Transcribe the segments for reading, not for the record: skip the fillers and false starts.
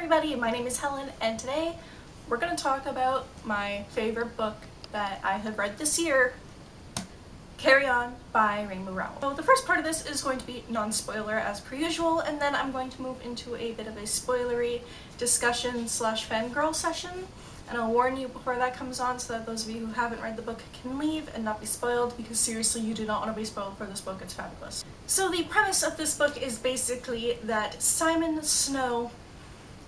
everybody, my name is Helen, and today we're going to talk about my favorite book that I have read this year, Carry On by Rowell. So the first part of this is going to be non-spoiler as per usual, and then I'm going to move into a bit of a spoilery discussion slash fangirl session, and I'll warn you before that comes on so that those of you who haven't read the book can leave and not be spoiled, because seriously, you do not want to be spoiled for this book. It's fabulous. So the premise of this book is basically that Simon Snow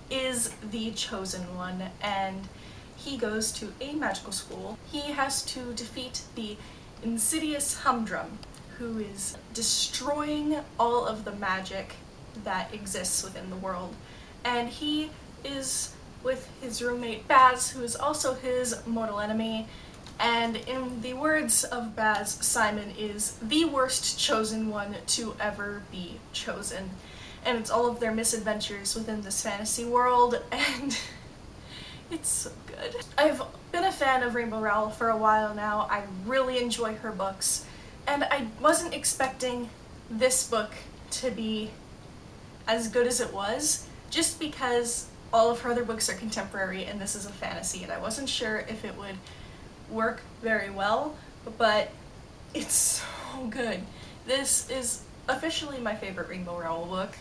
is the chosen one, and he goes to a magical school. He has to defeat the insidious Humdrum, who is destroying all of the magic that exists within the world. And he is with his roommate Baz, who is also his mortal enemy, and in the words of Baz, Simon is the worst chosen one to ever be chosen. And it's all of their misadventures within this fantasy world, and it's so good. I've been a fan of Rowell for a while now. I really enjoy her books, and I wasn't expecting this book to be as good as it was, just because all of her other books are contemporary and this is a fantasy, and I wasn't sure if it would work very well, but it's so good. This is officially my favorite Rowell book.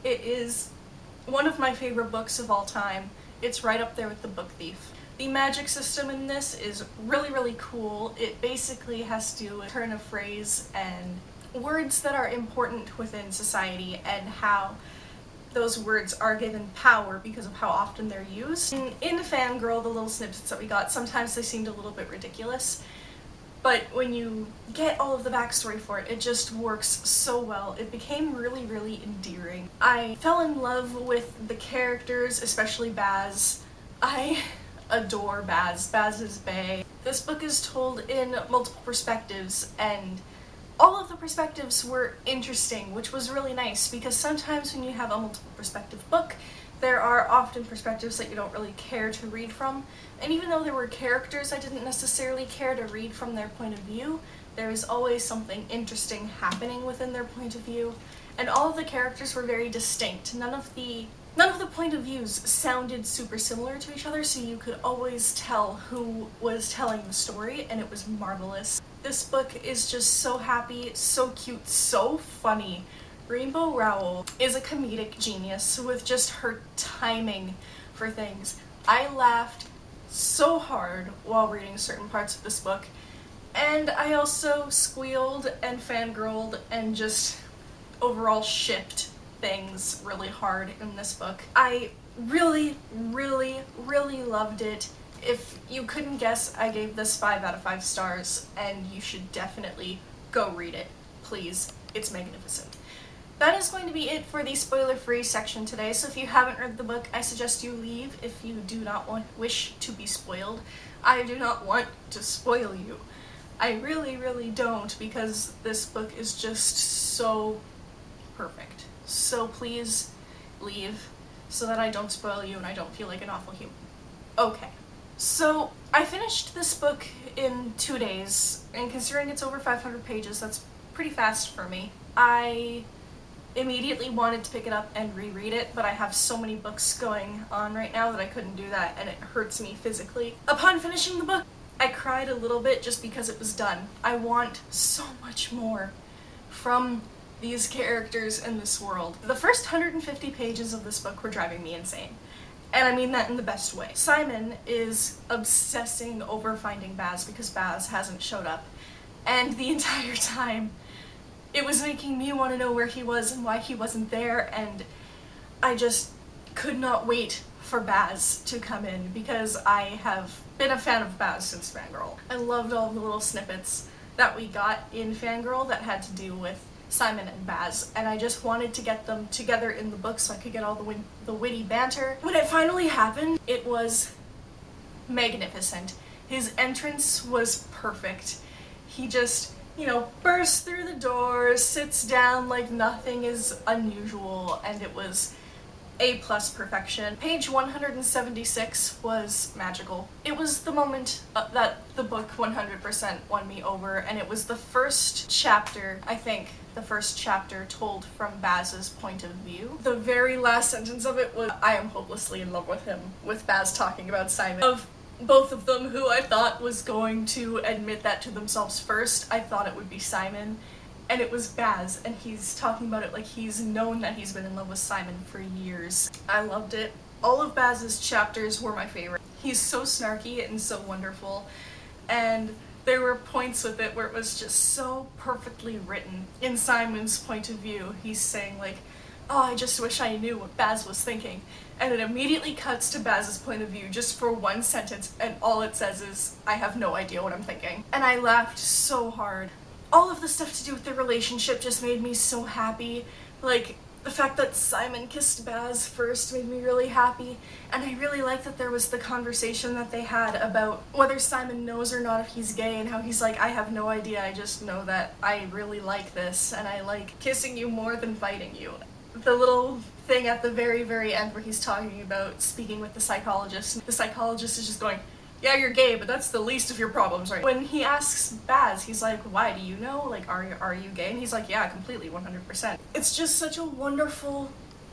It is one of my favorite books of all time. It's right up there with The Book Thief. The magic system in this is really, really cool. It basically has to do with turn of phrase and words that are important within society and how those words are given power because of how often they're used. In Fangirl, the little snippets that we got, sometimes they seemed a little bit ridiculous, but when you get all of the backstory for it, it just works so well. It became really, really endearing. I fell in love with the characters, especially Baz. I adore Baz. Baz is bae. This book is told in multiple perspectives, and all of the perspectives were interesting, which was really nice, because sometimes when you have a multiple perspective book, there are often perspectives that you don't really care to read from, and even though there were characters I didn't necessarily care to read from their point of view, there is always something interesting happening within their point of view, and all of the characters were very distinct. None of the point of views sounded super similar to each other, so you could always tell who was telling the story, and it was marvelous. This book is just so happy, so cute, so funny. Rowell is a comedic genius with just her timing for things. I laughed so hard while reading certain parts of this book, and I also squealed and fangirled and just overall shipped things really hard in this book. I really, really, really loved it. If you couldn't guess, I gave this 5 out of 5 stars, and you should definitely go read it. Please, it's magnificent. That is going to be it for the spoiler-free section today, so if you haven't read the book, I suggest you leave if you do not wish to be spoiled. I do not want to spoil you. I really, really don't, because this book is just so perfect. So please leave so that I don't spoil you and I don't feel like an awful human. Okay. So, I finished this book in 2 days, and considering it's over 500 pages, that's pretty fast for me. I immediately wanted to pick it up and reread it, but I have so many books going on right now that I couldn't do that, and it hurts me physically. Upon finishing the book, I cried a little bit just because it was done. I want so much more from these characters in this world. The first 150 pages of this book were driving me insane. And I mean that in the best way. Simon is obsessing over finding Baz because Baz hasn't showed up. And the entire time, it was making me want to know where he was and why he wasn't there, and I just could not wait for Baz to come in, because I have been a fan of Baz since Fangirl. I loved all the little snippets that we got in Fangirl that had to do with Simon and Baz, and I just wanted to get them together in the book so I could get all the witty banter. When it finally happened, it was magnificent. His entrance was perfect. He just, bursts through the door, sits down like nothing is unusual, and it was A+ perfection. Page 176 was magical. It was the moment that the book 100% won me over, and it was the first chapter, I think, the first chapter told from Baz's point of view. The very last sentence of it was, I am hopelessly in love with him, with Baz talking about Simon. Of both of them, who I thought was going to admit that to themselves first, I thought it would be Simon. And it was Baz, and he's talking about it like he's known that he's been in love with Simon for years. I loved it. All of Baz's chapters were my favorite. He's so snarky and so wonderful, and there were points with it where it was just so perfectly written. In Simon's point of view, he's saying like, oh, I just wish I knew what Baz was thinking. And it immediately cuts to Baz's point of view just for one sentence, and all it says is, I have no idea what I'm thinking. And I laughed so hard. All of the stuff to do with their relationship just made me so happy. Like, the fact that Simon kissed Baz first made me really happy, and I really like that there was the conversation that they had about whether Simon knows or not if he's gay, and how he's like, I have no idea, I just know that I really like this, and I like kissing you more than fighting you. The little thing at the very, very end where he's talking about speaking with the psychologist is just going, yeah, you're gay, but that's the least of your problems, right? When he asks Baz, he's like, why, do you know? Like, are you gay? And he's like, yeah, completely, 100%. It's just such a wonderful,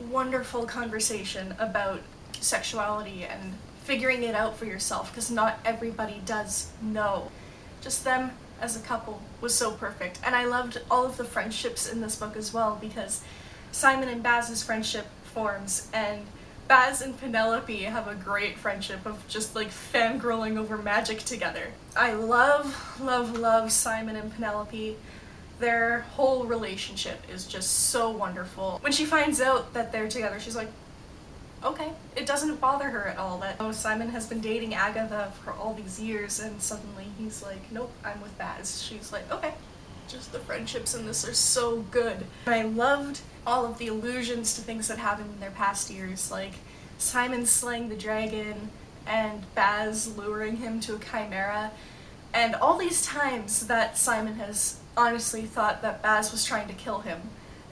wonderful conversation about sexuality and figuring it out for yourself, because not everybody does know. Just them as a couple was so perfect. And I loved all of the friendships in this book as well, because Simon and Baz's friendship forms, and Baz and Penelope have a great friendship of just like fangirling over magic together. I love, love, love Simon and Penelope. Their whole relationship is just so wonderful. When she finds out that they're together, she's like, okay. It doesn't bother her at all that Simon has been dating Agatha for all these years, and suddenly he's like, nope, I'm with Baz. She's like, okay. Just the friendships in this are so good. I loved all of the allusions to things that happened in their past years, like Simon slaying the dragon and Baz luring him to a chimera, and all these times that Simon has honestly thought that Baz was trying to kill him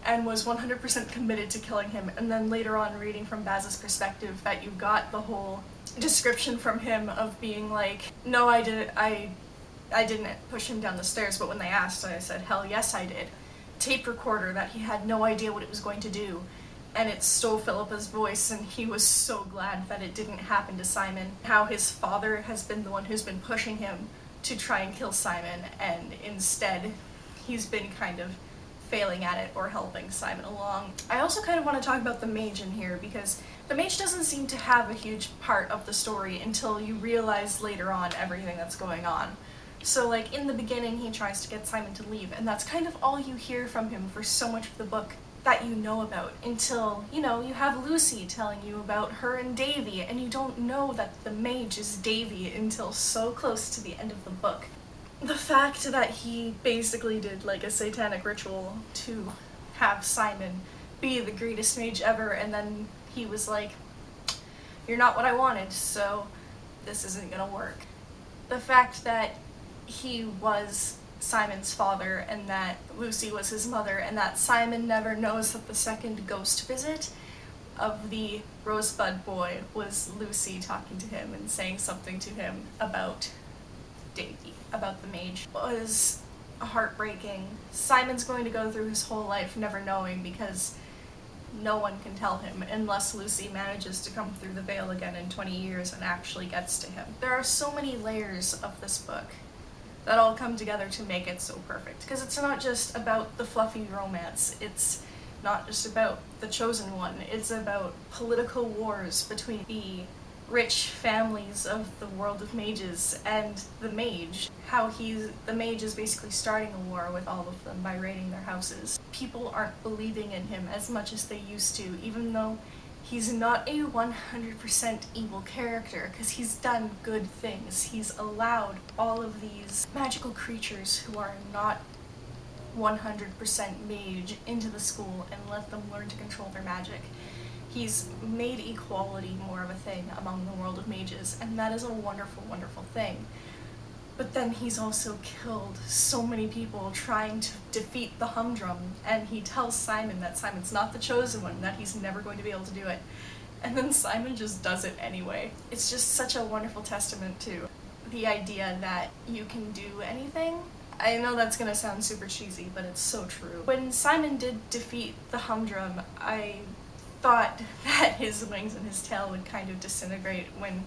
and was 100% committed to killing him, and then later on reading from Baz's perspective that you got the whole description from him of being like, no, I didn't push him down the stairs, but when they asked, I said, hell yes I did. Tape recorder that he had no idea what it was going to do, and it stole Philippa's voice, and he was so glad that it didn't happen to Simon. How his father has been the one who's been pushing him to try and kill Simon, and instead he's been kind of failing at it or helping Simon along. I also kind of want to talk about the mage in here, because the mage doesn't seem to have a huge part of the story until you realize later on everything that's going on. So like in the beginning he tries to get Simon to leave, and that's kind of all you hear from him for so much of the book that you know about, until, you know, you have Lucy telling you about her and Davy, and you don't know that the mage is Davy until so close to the end of the book. The fact that he basically did like a satanic ritual to have Simon be the greatest mage ever, and then he was like, you're not what I wanted, so this isn't gonna work. The fact that he was Simon's father, and that Lucy was his mother, and that Simon never knows that the second ghost visit of the Rosebud boy was Lucy talking to him and saying something to him about Davy, about the mage, was heartbreaking. Simon's going to go through his whole life never knowing, because no one can tell him unless Lucy manages to come through the veil again in 20 years and actually gets to him. There are so many layers of this book that all come together to make it so perfect, because it's not just about the fluffy romance, it's not just about the chosen one, it's about political wars between the rich families of the world of mages and the mage, how the mage is basically starting a war with all of them by raiding their houses. People aren't believing in him as much as they used to, even though he's not a 100% evil character, because he's done good things. He's allowed all of these magical creatures who are not 100% mage into the school and let them learn to control their magic. He's made equality more of a thing among the world of mages, and that is a wonderful, wonderful thing. But then he's also killed so many people trying to defeat the humdrum, and he tells Simon that Simon's not the chosen one, that he's never going to be able to do it. And then Simon just does it anyway. It's just such a wonderful testament to the idea that you can do anything. I know that's gonna sound super cheesy, but it's so true. When Simon did defeat the humdrum, I thought that his wings and his tail would kind of disintegrate when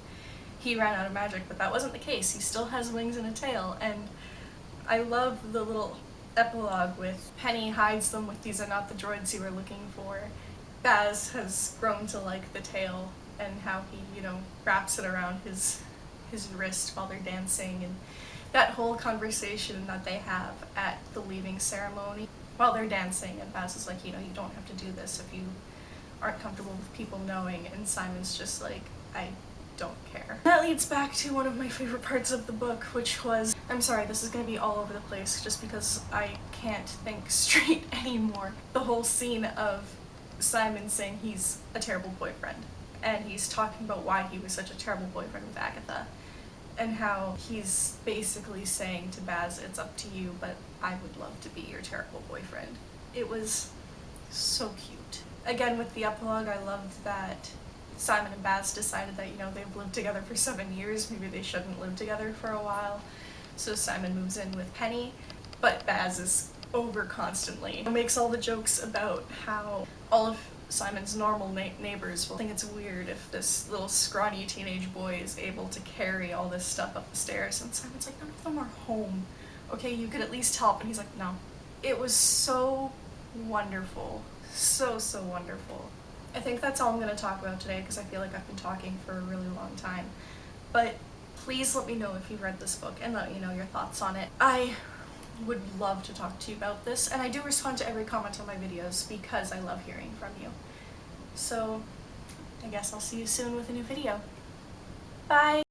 he ran out of magic, but that wasn't the case. He still has wings and a tail, and I love the little epilogue with Penny hides them with "these are not the droids you were looking for." Baz has grown to like the tail, and how he, wraps it around his wrist while they're dancing, and that whole conversation that they have at the leaving ceremony while they're dancing, and Baz is like, you don't have to do this if you aren't comfortable with people knowing, and Simon's just like, I don't care. That leads back to one of my favorite parts of the book, which was, I'm sorry, this is gonna be all over the place just because I can't think straight anymore. The whole scene of Simon saying he's a terrible boyfriend, and he's talking about why he was such a terrible boyfriend with Agatha, and how he's basically saying to Baz, it's up to you, but I would love to be your terrible boyfriend. It was so cute. Again, with the epilogue, I loved that Simon and Baz decided that, they've lived together for 7 years, maybe they shouldn't live together for a while. So Simon moves in with Penny, but Baz is over constantly. Makes all the jokes about how all of Simon's normal neighbors will think it's weird if this little scrawny teenage boy is able to carry all this stuff up the stairs, and Simon's like, none of them are home. Okay, you could at least help. And he's like, no. It was so wonderful. So wonderful. I think that's all I'm going to talk about today because I feel like I've been talking for a really long time. But please let me know if you've read this book and let me know your thoughts on it. I would love to talk to you about this, and I do respond to every comment on my videos because I love hearing from you. So I guess I'll see you soon with a new video. Bye!